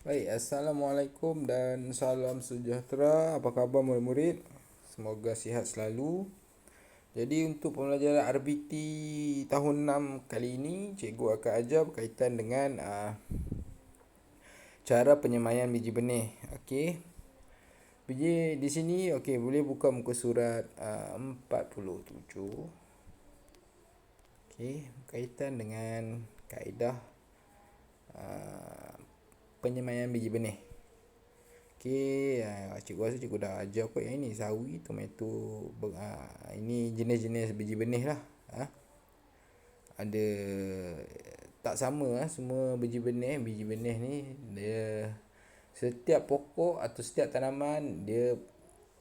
Baik, Assalamualaikum dan salam sejahtera. Apa khabar murid-murid? Semoga sihat selalu. Jadi untuk pembelajaran RBT tahun 6 kali ini, cikgu akan ajar berkaitan dengan cara penyemaian biji benih. Okey. Biji di sini okey, boleh buka muka surat 47. Okey, berkaitan dengan kaedah penyemaian biji benih. Okey, cikgu rasa cikgu dah ajar kot yang ini, sawi, tomato, ini jenis-jenis biji benih lah. Ada tak sama semua biji benih. Biji benih ni dia setiap pokok atau setiap tanaman dia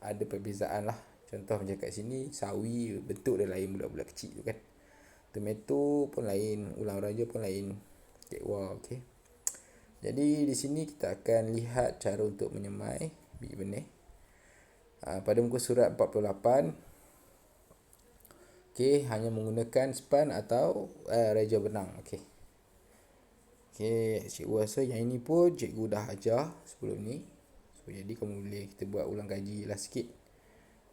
ada perbezaan lah. Contoh macam kat sini sawi bentuk dia lain, bulat-bulat kecil tu kan. Tomato pun lain, ulang raja pun lain. Kekwa, okey. Jadi di sini kita akan lihat cara untuk menyemai biji benih. Pada muka surat 48, okey, hanya menggunakan span atau reja benang. Okey. Okey, cikgu rasa yang ini pun cikgu dah ajar sebelum ni. So, jadi kamu boleh kita buat ulang kaji lah sikit.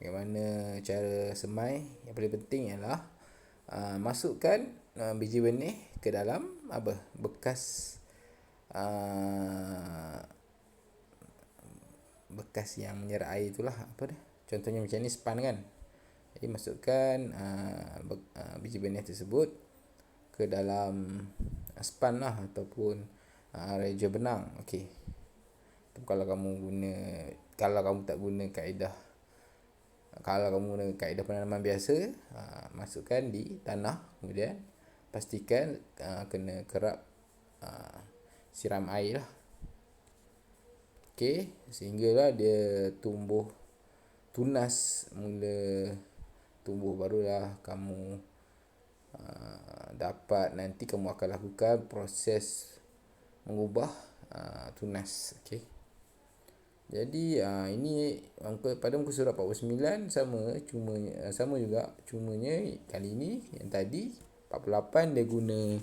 Bagaimana cara semai. Yang paling penting ialah masukkan biji benih ke dalam bekas bekas yang menyerap air itulah, apa dah. Contohnya macam ni span kan. Jadi masukkan biji benih tersebut ke dalam span lah ataupun reja benang. Okey. Kalau kamu tak guna kaedah kalau kamu guna kaedah penanaman biasa, masukkan di tanah, kemudian pastikan kena kerap siram air lah. Okey, sehinggalah dia tumbuh tunas, mula tumbuh, barulah kamu dapat, nanti kamu akan lakukan proses mengubah tunas. Okey. Jadi ini pada muka surat 49 sama juga, cumanya kali ini yang tadi 48 dia guna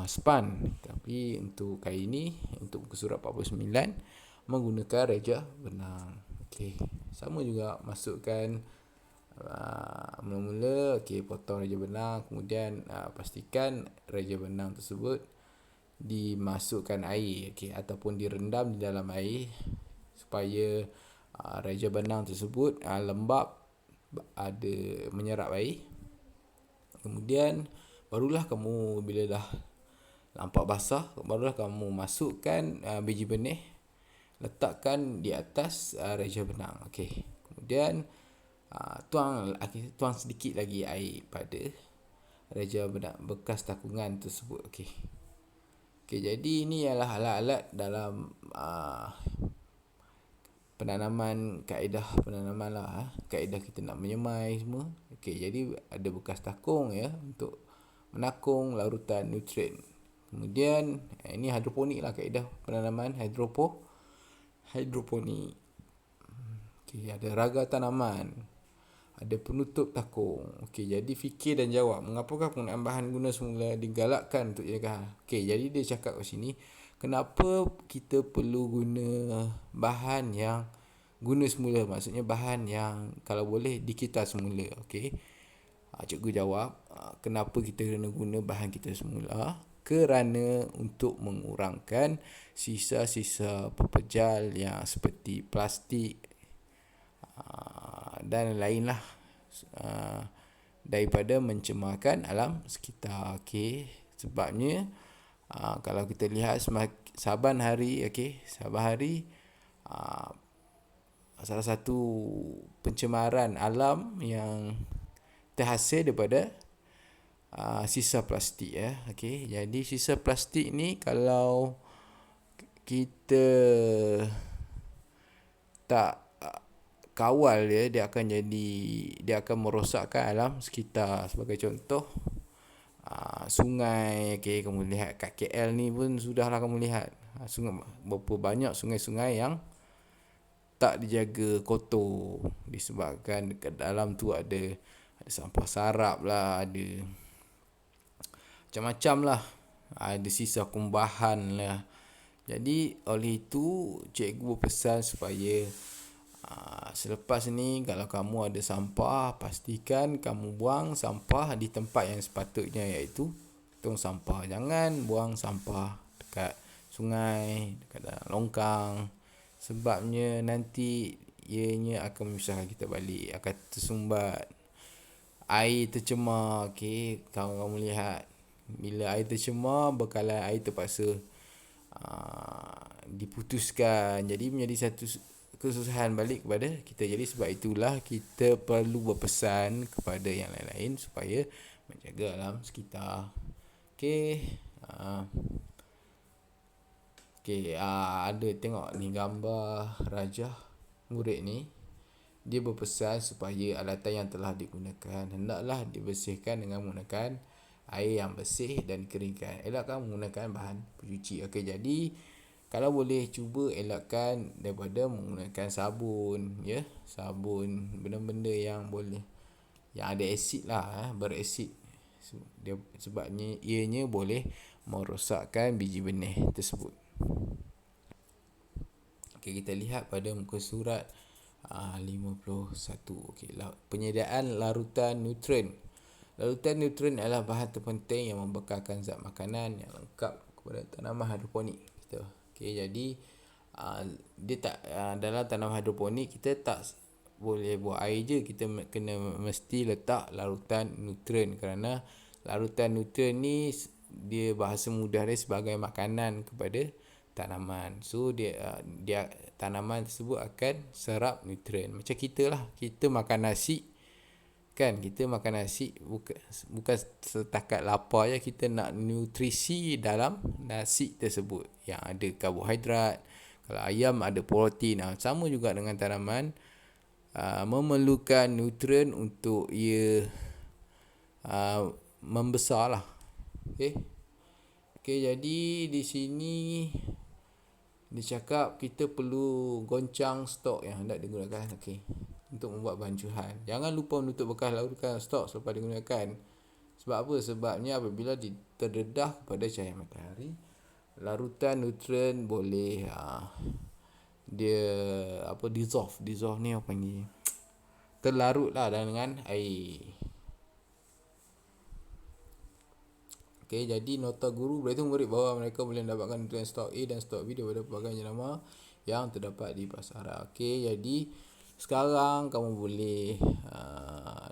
span, tapi untuk kali ini untuk muka surat 49 menggunakan reja benang. Okey, sama juga masukkan mula-mula potong reja benang, kemudian pastikan reja benang tersebut dimasukkan air, ataupun direndam di dalam air supaya reja benang tersebut lembap, ada menyerap air. Kemudian barulah kamu, bila dah nampak basah, barulah kamu masukkan biji benih, letakkan di atas reja benang. Okey. Kemudian tuang sedikit lagi air pada reja benang bekas takungan tersebut. Okey. Okey, jadi ini ialah alat-alat dalam penanaman, kaedah penanaman lah. Kaedah kita nak menyemai semua. Okey, jadi ada bekas takung ya untuk menakung larutan nutrien. Kemudian ini hidroponik lah, kaedah penanaman hidroponik. Okey, ada raga tanaman, ada penutup takung. Okey, jadi fikir dan jawab. Mengapakah penggunaan bahan guna semula digalakkan untuk jaga? Okey, jadi dia cakap kat sini, kenapa kita perlu guna bahan yang guna semula? Maksudnya bahan yang kalau boleh dikita semula. Okey. Cikgu jawab, kenapa kita kena guna bahan kita semula? Kerana untuk mengurangkan sisa-sisa pepejal yang seperti plastik dan lain lah, daripada mencemarkan alam sekitar. Okey, sebabnya kalau kita lihat saban hari, salah satu pencemaran alam yang terhasil daripada sisa plastik ya. Okey, jadi sisa plastik ni kalau kita tak kawal dia akan merosakkan alam sekitar. Sebagai contoh, sungai. Okey, kamu lihat kat KL ni pun sudahlah kamu lihat sungai, berapa banyak sungai-sungai yang tak dijaga, kotor, disebabkan dekat dalam tu ada sampah sarap lah, ada macam-macam lah, ada sisa kumbahan lah. Jadi oleh itu cikgu berpesan supaya selepas ni kalau kamu ada sampah, pastikan kamu buang sampah di tempat yang sepatutnya, iaitu tong sampah. Jangan buang sampah dekat sungai, dekat dalam longkang, sebabnya nanti ianya akan menyusahkan kita balik, akan tersumbat. Air tercemar, okey, kamu lihat bila air tercemar, bekalan air terpaksa diputuskan, jadi menjadi satu kesusahan balik kepada kita. Jadi sebab itulah kita perlu berpesan kepada yang lain-lain supaya menjaga alam sekitar. Okey, ada tengok ni gambar Rajah murid ni. Dia berpesan supaya alatan yang telah digunakan hendaklah dibersihkan dengan menggunakan air yang bersih dan dikeringkan. Elakkan menggunakan bahan pencuci. Okey, jadi kalau boleh cuba elakkan daripada menggunakan sabun, ya. Sabun, benda-benda yang boleh, yang ada asid lah, berasid. Sebabnya ianya boleh merosakkan biji benih tersebut. Okey, kita lihat pada muka surat 51. Okey, penyediaan larutan nutrien. Larutan nutrien adalah bahan terpenting yang membekalkan zat makanan yang lengkap kepada tanaman hidroponik kita. Okey, jadi dia tak dalam tanaman hidroponik kita tak boleh buat air je, kita kena mesti letak larutan nutrien, kerana larutan nutrien ni dia bahasa mudah dia sebagai makanan kepada tanaman. So dia tanaman tersebut akan serap nutrien. Macam kita lah, kita makan nasi kan, kita makan nasi bukan setakat lapar je, kita nak nutrisi dalam nasi tersebut yang ada karbohidrat. Kalau ayam ada protein. Sama juga dengan tanaman, memerlukan nutrien untuk ia membesar lah. Okey, jadi di sini dia cakap kita perlu goncang stok yang hendak digunakan, okey, untuk membuat bancuhan. Jangan lupa menutup bekas larutan stok selepas digunakan. Sebab apa? Sebabnya apabila terdedah kepada cahaya matahari, larutan nutrien boleh dia dissolve ni apa panggil, terlarutlah dengan air. Okey, jadi nota guru beritahu murid bahawa mereka boleh mendapatkan nutrien stok A dan stok B daripada pelbagai jenama yang terdapat di pasaran. Okey, jadi sekarang kamu boleh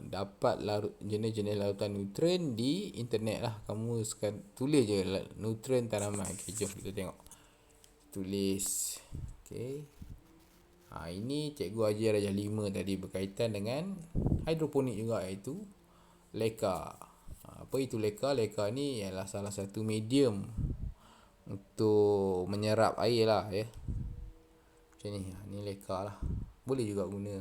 dapat jenis-jenis larutan nutrien di internet lah. Kamu tulis je nutrien tanaman. Okey, jom kita tengok. Tulis. Okey. Ini cikgu ajar darjah 5 tadi berkaitan dengan hidroponik juga, iaitu leka. Apa itu leka? Leka ni ialah salah satu medium untuk menyerap air lah, ya. Macam ni. Ni leka lah. Boleh juga guna.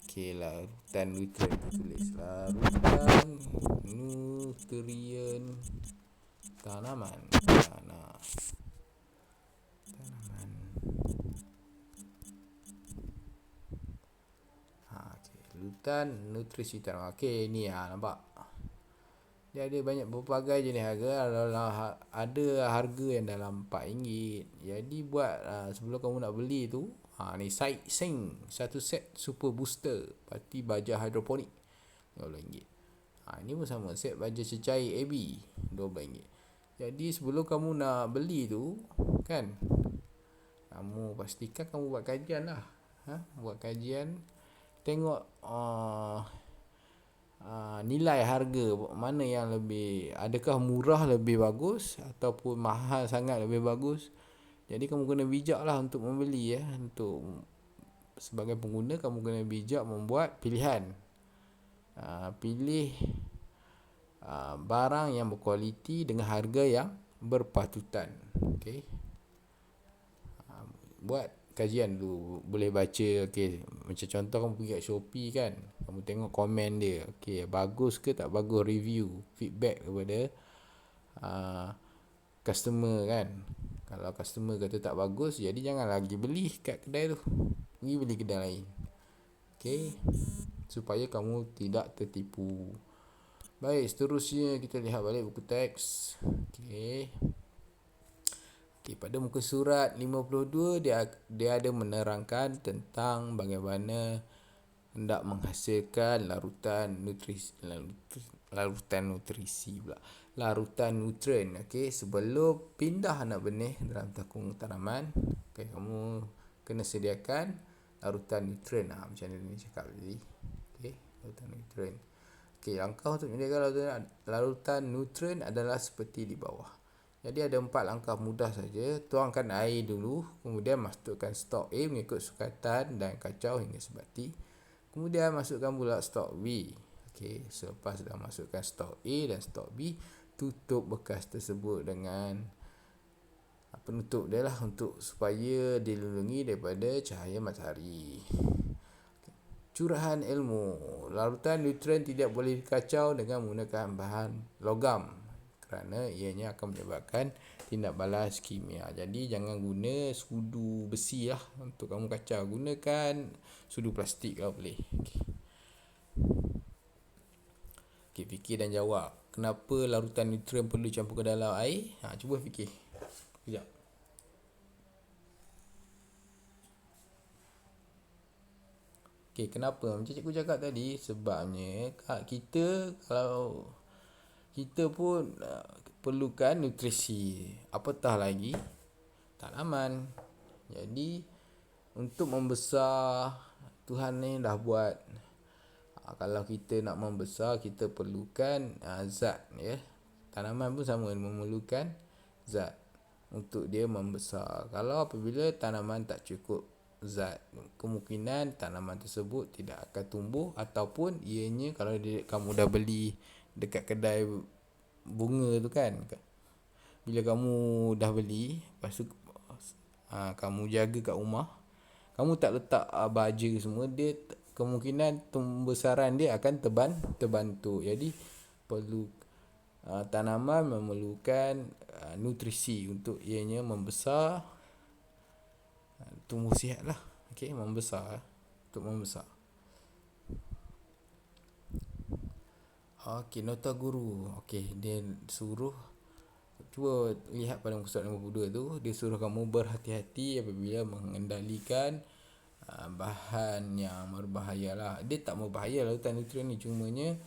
Okey, larutan nutrien. Tulis larutan nutrien tanaman. Tanaman. Larutan nutrisi tanaman. Okey, ni nampak. Dia ada banyak berbagai jenis harga. Ada harga yang dalam RM4. Jadi buat sebelum kamu nak beli tu, ni Side Sing, satu set super booster parti baja hidroponik RM12. Ini pun sama, set baja cecair AB RM12. Jadi sebelum kamu nak beli tu kan, kamu pastikan kamu buat kajian lah. Buat kajian, tengok nilai harga mana yang lebih, adakah murah lebih bagus ataupun mahal sangat lebih bagus. Jadi kamu kena bijak lah untuk membeli, ya. Untuk sebagai pengguna, kamu kena bijak membuat pilihan. Pilih barang yang berkualiti dengan harga yang berpatutan. Okey. Buat kajian dulu, boleh baca. Okey, macam contoh kamu pergi kat Shopee kan, kamu tengok komen dia, okey, bagus ke tak bagus, review, feedback kepada customer kan. Kalau customer kata tak bagus, jadi jangan lagi beli kat kedai tu, pergi beli kedai lain. Okey, supaya kamu tidak tertipu. Baik, seterusnya kita lihat balik buku teks. Okey, pada muka surat 52 dia ada menerangkan tentang bagaimana hendak menghasilkan larutan nutrien. Okey, sebelum pindah anak benih dalam takung tanaman, okey, kamu kena sediakan larutan nutrien. Macam mana ni cakap tadi. Okey, larutan nutrien. Okey, langkah untuk menyediakan larutan nutrien adalah seperti di bawah. Jadi ada 4 langkah mudah saja. Tuangkan air dulu, kemudian masukkan stok A mengikut sukatan dan kacau hingga sebati. Kemudian masukkan pula stok B. Okey, selepas dah masukkan stok A dan stok B, tutup bekas tersebut dengan penutup dia lah untuk supaya dilindungi daripada cahaya matahari. Curahan ilmu. Larutan nutrien tidak boleh dikacau dengan menggunakan bahan logam kerana ianya akan menyebabkan tindak balas kimia. Jadi jangan guna sudu besi lah untuk kamu kacau. Gunakan sudu plastik kalau boleh. Okey, fikir dan jawab. Kenapa larutan nutrien perlu dicampur ke dalam air? Cuba fikir. Sekejap. Okey, kenapa? Macam cikgu cakap tadi, sebabnya kita kalau kita pun perlukan nutrisi, apatah lagi tanaman. Jadi untuk membesar, Tuhan ni dah buat, kalau kita nak membesar, kita perlukan zat, ya. Tanaman pun sama, memerlukan zat untuk dia membesar. Kalau apabila tanaman tak cukup zat, kemungkinan tanaman tersebut tidak akan tumbuh, ataupun ianya kalau kamu dah beli dekat kedai bunga tu kan, bila kamu dah beli, lepas tu kamu jaga kat rumah, kamu tak letak baja semua, dia kemungkinan pembesaran dia akan terbantu. Jadi perlu tanaman memerlukan nutrisi untuk ianya membesar, tumbuh sihat lah. Okey, membesar, untuk membesar. Okey, nota guru. Okey, dia suruh, cuba lihat pada muka surat 52 tu, dia suruh kamu berhati-hati apabila mengendalikan bahan yang berbahaya lah. Dia tak berbahaya larutan nutrien ni, cumanya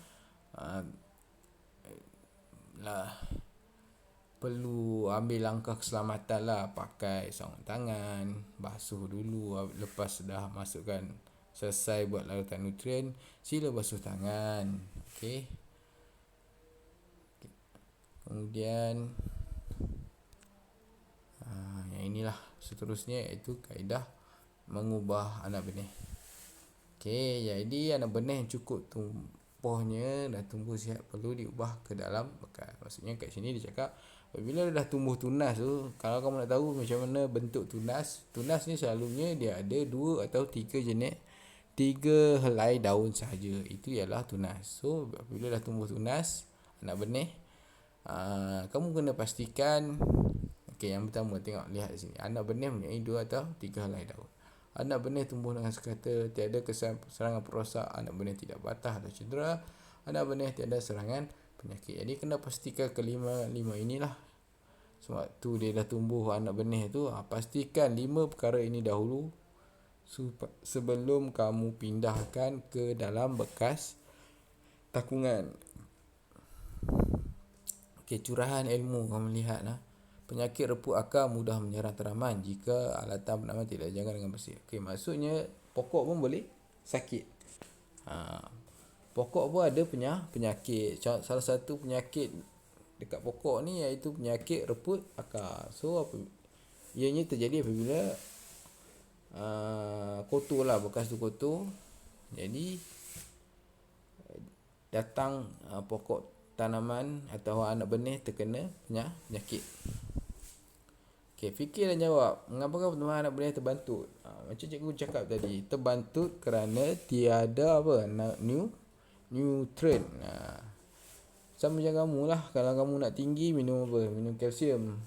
perlu ambil langkah keselamatan lah. Pakai sarung tangan, basuh dulu. Lepas dah masukkan, selesai buat larutan nutrien, sila basuh tangan. Okey. Kemudian yang inilah seterusnya, iaitu kaedah mengubah anak benih. Okey, jadi anak benih yang cukup tumbuhnya dan tumbuh sihat perlu diubah ke dalam bekas. Maksudnya kat sini dia cakap apabila dah tumbuh tunas tu, kalau kamu nak tahu macam mana bentuk tunas, tunas ni selalunya dia ada 2 atau 3 jenis, 3 helai daun sahaja. Itu ialah tunas. So apabila dah tumbuh tunas anak benih, kamu kena pastikan, okey, yang pertama tengok, lihat sini, anak benih mempunyai 2 atau 3 helai daun. Anak benih tumbuh dengan sekata, tiada serangan perosak, anak benih tidak patah atau cedera, anak benih tiada serangan penyakit. Jadi kena pastikan kelima inilah. Sewaktu dia dah tumbuh anak benih tu, pastikan 5 perkara ini dahulu sebelum kamu pindahkan ke dalam bekas takungan. Okey, curahan ilmu, kamu lihat lah. Penyakit reput akar mudah menyerang tanaman jika alatan penanaman tidak dijaga dengan bersih. Okey, maksudnya pokok pun boleh sakit. Pokok pun ada penyakit. Salah satu penyakit dekat pokok ni iaitu penyakit reput akar. So ianya terjadi apabila kotor lah, bekas tu kotor. Jadi datang pokok tanaman atau anak benih terkena penyakit. Okey, fikir dan jawab. Mengapa pertumbuhan anak benih terbantut? Macam cikgu cakap tadi, terbantut kerana tiada nutrien. Sama macam kamu lah, kalau kamu nak tinggi, minum apa? Minum kalsium.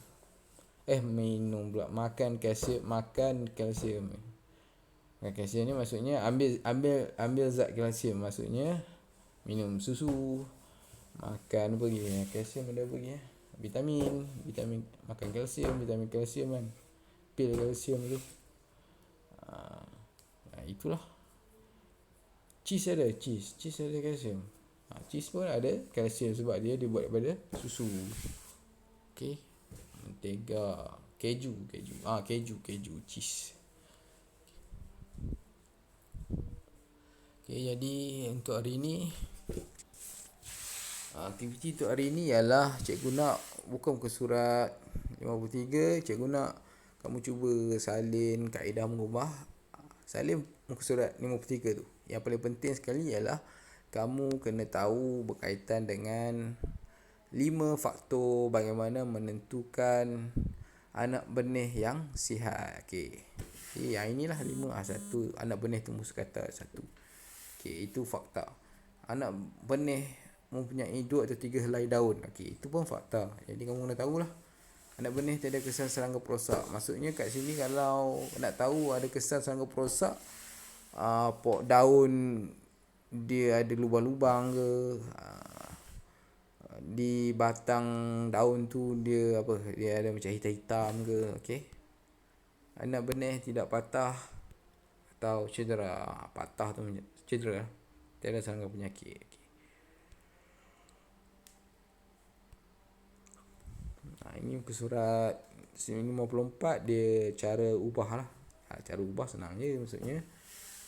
Makan kalsium. Makan kalsium ni maksudnya ambil zat kalsium, maksudnya minum susu, makan apa lagi? Kalsium ada apa lagi? vitamin makan kalsium, vitamin kalsium kan, pil kalsium tu. Itulah. Cheese ada kalsium. Cheese pun ada kalsium sebab dia dibuat daripada susu. Okey. Mentega, keju, cheese. Okey, jadi untuk hari ni aktiviti untuk hari ni ialah cikgu nak buka muka surat 53. Cikgu nak kamu cuba salin kaedah mengubah. Salin muka surat 53 tu. Yang paling penting sekali ialah kamu kena tahu berkaitan dengan 5 faktor bagaimana menentukan anak benih yang sihat. Okey. Yang inilah 5. Satu, anak benih tumbuh sekata. 1. Okey, itu fakta. Anak benih mempunyai 2 atau 3 helai daun. Okey, itu pun fakta. Jadi kamu kena tahulah. Anak benih tiada kesan serangga perosak. Maksudnya kat sini kalau nak tahu ada kesan serangga perosak, daun dia ada lubang-lubang ke, di batang daun tu dia ada macam hitam-hitam ke. Okey. Anak benih tidak patah atau cedera. Patah tu cedera. Tiada serangga penyakit. Okay. Ini muka surat 54 dia cara ubah lah. Cara ubah senang je maksudnya.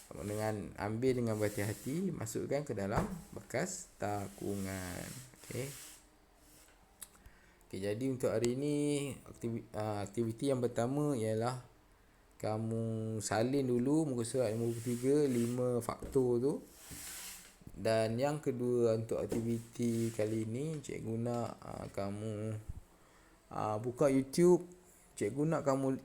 Dengan ambil dengan berhati-hati, masukkan ke dalam bekas takungan. Okey. Okey, jadi untuk hari ni aktiviti yang pertama ialah kamu salin dulu muka surat 53 5 faktor tu. Dan yang kedua untuk aktiviti kali ni, cikgu nak kamu buka YouTube. Cikgu nak kamu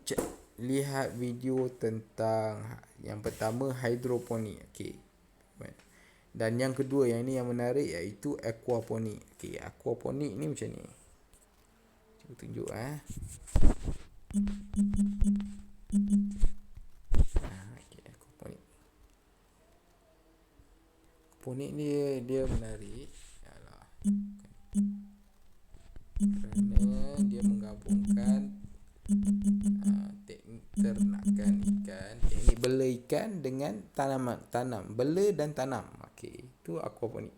lihat video tentang yang pertama hidroponik. Okey. Dan yang kedua, yang ni yang menarik, iaitu aquaponik. Okey, aquaponik ni macam ni. Cikgu tunjuk aquaponik dia menarik. Kerana dia menggabungkan teknik ternakan ikan, teknik bela ikan dengan tanam, bela dan tanam. Okey, itu aquaponik.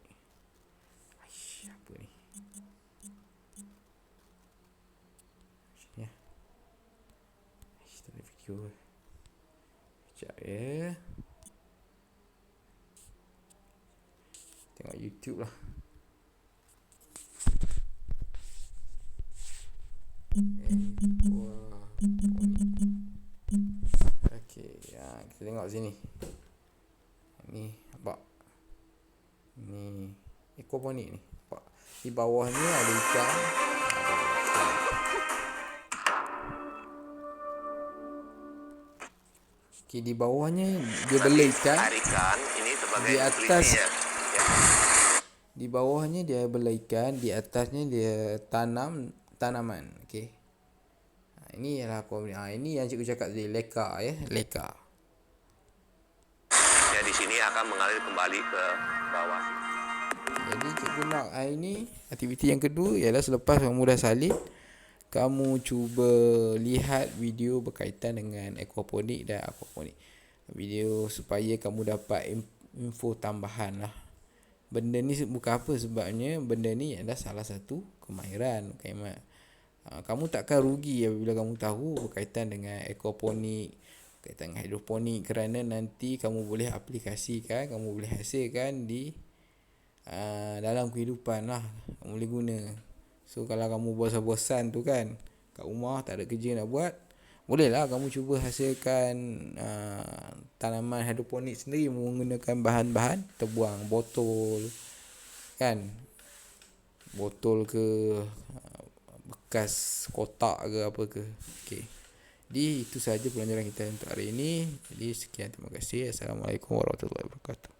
Apa ni? Sini ada video. Sekejap ya. Tengok YouTube lah. Okey, kita tengok sini. Ni nampak. Ni aquaponik ni. Nampak. Di bawah ni ada ikan. Okey, di bawahnya dia bela ikan. Di atas di bawahnya dia bela ikan, di atasnya dia tanaman. Okey. Ini ialah aquaponik. Ini yang cikgu cakap tadi, leka ya, leka. Ya, di sini akan mengalir kembali ke bawah. Jadi cikgu nak ini aktiviti yang kedua ialah selepas kamu dah salin, kamu cuba lihat video berkaitan dengan aquaponik dan aquaponik. Video supaya kamu dapat info tambahan lah. Benda ni bukan apa sebabnya, benda ni adalah salah satu kemahiran. Kamu takkan rugi apabila kamu tahu berkaitan dengan aquaponik, berkaitan dengan hidroponik, kerana nanti kamu boleh aplikasikan, kamu boleh hasilkan di dalam kehidupan lah. Kamu boleh guna. So kalau kamu bosan-bosan tu kan, kat rumah tak ada kerja nak buat, bolehlah kamu cuba hasilkan tanaman hidroponik sendiri menggunakan bahan-bahan terbuang, botol kan, botol ke bekas kotak ke apa ke. Okey. Jadi itu sahaja pelajaran kita untuk hari ini. Jadi sekian, terima kasih. Assalamualaikum warahmatullahi wabarakatuh.